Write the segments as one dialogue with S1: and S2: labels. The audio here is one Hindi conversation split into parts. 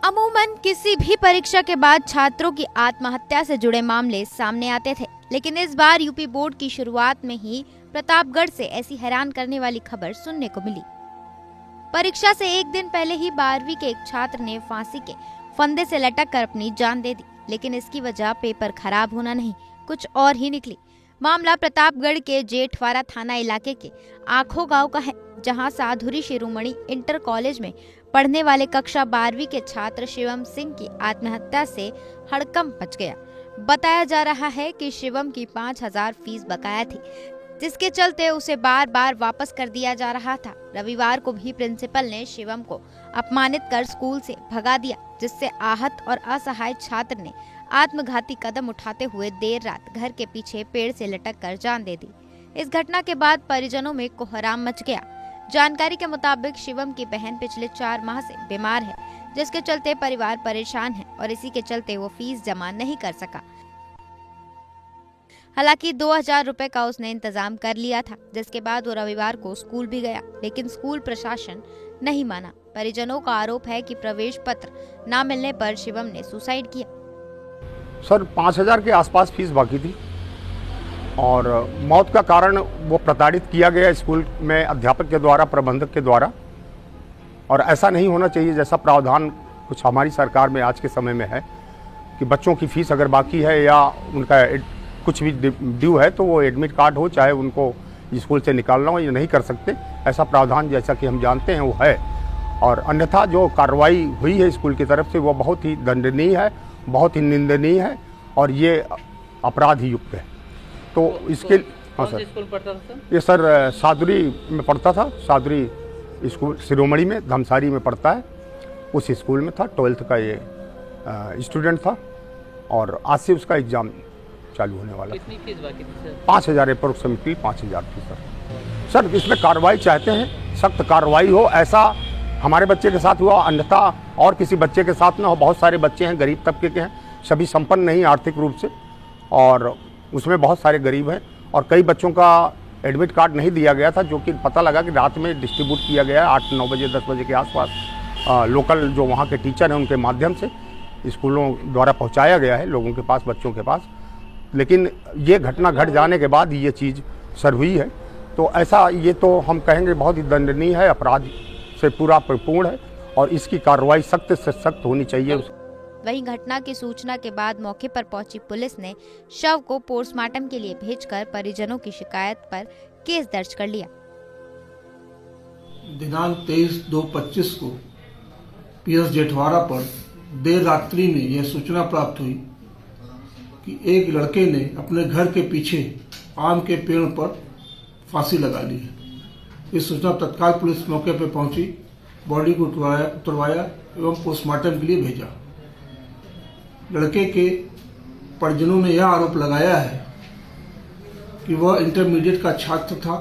S1: अमूमन किसी भी परीक्षा के बाद छात्रों की आत्महत्या से जुड़े मामले सामने आते थे, लेकिन इस बार यूपी बोर्ड की शुरुआत में ही प्रतापगढ़ से ऐसी हैरान करने वाली खबर सुनने को मिली। परीक्षा से एक दिन पहले ही 12वीं के एक छात्र ने फांसी के फंदे से लटक कर अपनी जान दे दी, लेकिन इसकी वजह पेपर खराब होना नहीं, कुछ और ही निकली। मामला प्रतापगढ़ के जेठवाड़ा थाना इलाके के आखो गांव का है, जहां साधुरी शिरोमणि इंटर कॉलेज में पढ़ने वाले कक्षा 12वीं के छात्र शिवम सिंह की आत्महत्या से हड़कंप मच गया। बताया जा रहा है कि शिवम की 5000 फीस बकाया थी, जिसके चलते उसे बार बार वापस कर दिया जा रहा था। रविवार को भी प्रिंसिपल ने शिवम को अपमानित कर स्कूल से भगा दिया, जिससे आहत और असहाय छात्र ने आत्मघाती कदम उठाते हुए देर रात घर के पीछे पेड़ से लटक कर जान दे दी। इस घटना के बाद परिजनों में कोहराम मच गया। जानकारी के मुताबिक शिवम की बहन पिछले 4 माह से बीमार है, जिसके चलते परिवार परेशान है और इसी के चलते वो फीस जमा नहीं कर सका। हालांकि 2000 रुपए का उसने इंतजाम कर लिया था, जिसके बाद वो रविवार को स्कूल भी गया, लेकिन स्कूल प्रशासन नहीं माना। परिजनों का आरोप है कि प्रवेश पत्र न मिलने पर शिवम ने सुसाइड किया।
S2: सर 5000 के आसपास फीस बाकी थी और मौत का कारण वो प्रताड़ित किया गया स्कूल में अध्यापक के द्वारा, प्रबंधक के द्वारा, और ऐसा नहीं होना चाहिए जैसा प्रावधान कुछ हमारी सरकार में आज के समय में है कि बच्चों की फीस अगर बाकी है या उनका कुछ भी ड्यू है तो वो एडमिट कार्ड हो, चाहे उनको स्कूल से निकालना हो, ये नहीं कर सकते। ऐसा प्रावधान जैसा कि हम जानते हैं वो है, और अन्यथा जो कार्रवाई हुई है स्कूल की तरफ से वो बहुत ही दंडनीय है, बहुत ही निंदनीय है और ये अपराध ही युक्त है। तो इसके हाँ सर,
S3: स्कूल पढ़ता था सर?
S2: ये सर सादुरी में पढ़ता था, सादुरी स्कूल शिरोमणि में, धमसारी में पढ़ता है, उस स्कूल में था। 12th का ये स्टूडेंट था और आज से उसका एग्ज़ाम चालू होने वाला।
S3: कितनी फीस बाकी थी सर?
S2: 5000 अप्रोक्सीमेटली 5000 थी सर। इसमें कार्रवाई चाहते हैं, सख्त कार्रवाई हो। ऐसा हमारे बच्चे के साथ हुआ, अन्यथा और किसी बच्चे के साथ ना हो। बहुत सारे बच्चे हैं, गरीब तबके के हैं, सभी संपन्न नहीं आर्थिक रूप से, और उसमें बहुत सारे गरीब हैं। और कई बच्चों का एडमिट कार्ड नहीं दिया गया था, जो कि पता लगा कि रात में डिस्ट्रीब्यूट किया गया है 8-9 बजे 10 बजे के आसपास। लोकल जो वहाँ के टीचर हैं उनके माध्यम से स्कूलों द्वारा पहुँचाया गया है लोगों के पास, बच्चों के पास। लेकिन ये घटना घट जाने के बाद ये चीज़ सर हुई है, तो ऐसा ये तो हम कहेंगे बहुत ही दंडनीय है, अपराध से पूरा परिपूर्ण है और इसकी कार्रवाई सख्त से सख्त होनी चाहिए।
S1: वहीं घटना की सूचना के बाद मौके पर पहुंची पुलिस ने शव को पोस्टमार्टम के लिए भेजकर परिजनों की शिकायत पर केस दर्ज कर लिया।
S4: दिनांक 23/2/25 को पीएस जेठवाड़ा पर देर रात्रि में यह सूचना प्राप्त हुई कि एक लड़के ने अपने घर के पीछे आम के पेड़ पर फांसी लगा ली है। इस सूचना तत्काल पुलिस मौके पर पहुंची, बॉडी को उतरवाया एवं पोस्टमार्टम के लिए भेजा। लड़के के परिजनों ने यह आरोप लगाया है कि वह इंटरमीडिएट का छात्र था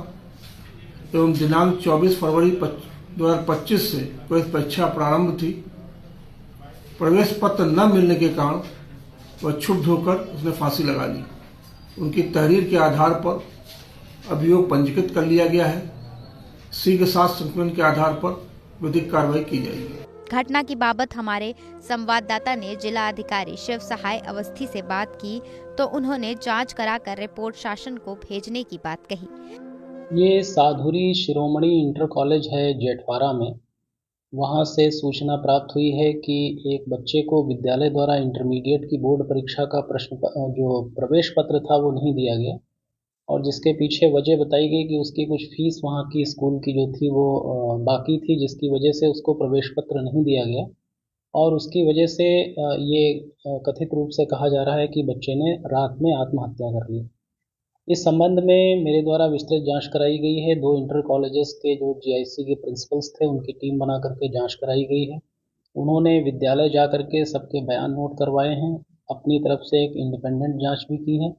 S4: एवं दिनांक 24 फरवरी 2025 से प्रवेश परीक्षा प्रारंभ थी। प्रवेश पत्र न मिलने के कारण वह क्षुब्ध होकर उसने फांसी लगा ली। उनकी तहरीर के आधार पर अभियोग पंजीकृत कर लिया गया है। शीघ्र साक्ष्य संकलन के आधार पर विधिक कार्रवाई की जाएगी।
S1: घटना की बाबत हमारे संवाददाता ने जिला अधिकारी शिव सहाय अवस्थी से बात की, तो उन्होंने जांच कराकर रिपोर्ट शासन को भेजने की बात कही।
S5: ये साधुरी शिरोमणि इंटर कॉलेज है जेठवाड़ा में, वहाँ से सूचना प्राप्त हुई है कि एक बच्चे को विद्यालय द्वारा इंटरमीडिएट की बोर्ड परीक्षा का जो प्रवेश पत्र था वो नहीं दिया गया, और जिसके पीछे वजह बताई गई कि उसकी कुछ फीस वहाँ की स्कूल की जो थी वो बाकी थी, जिसकी वजह से उसको प्रवेश पत्र नहीं दिया गया। और उसकी वजह से ये कथित रूप से कहा जा रहा है कि बच्चे ने रात में आत्महत्या कर ली। इस संबंध में मेरे द्वारा विस्तृत जांच कराई गई है। 2 इंटर कॉलेजेस के जो जीआईसी के प्रिंसिपल्स थे उनकी टीम बना करके जांच कराई गई है। उन्होंने विद्यालय जा करके सबके बयान नोट करवाए हैं, अपनी तरफ से एक इंडिपेंडेंट जांच भी की है,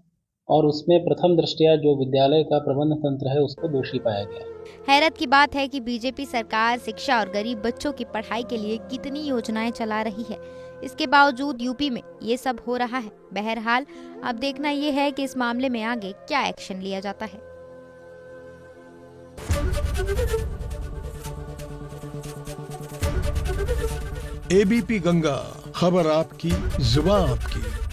S5: और उसमें प्रथम दृष्टया जो विद्यालय का प्रबंध तंत्र है उसको दोषी पाया गया।
S1: हैरत की बात है कि बीजेपी सरकार शिक्षा और गरीब बच्चों की पढ़ाई के लिए कितनी योजनाएं चला रही है, इसके बावजूद यूपी में ये सब हो रहा है। बहरहाल अब देखना ये है कि इस मामले में आगे क्या एक्शन लिया जाता है।
S3: एबीपी गंगा, खबर आपकी, जुबान आपकी।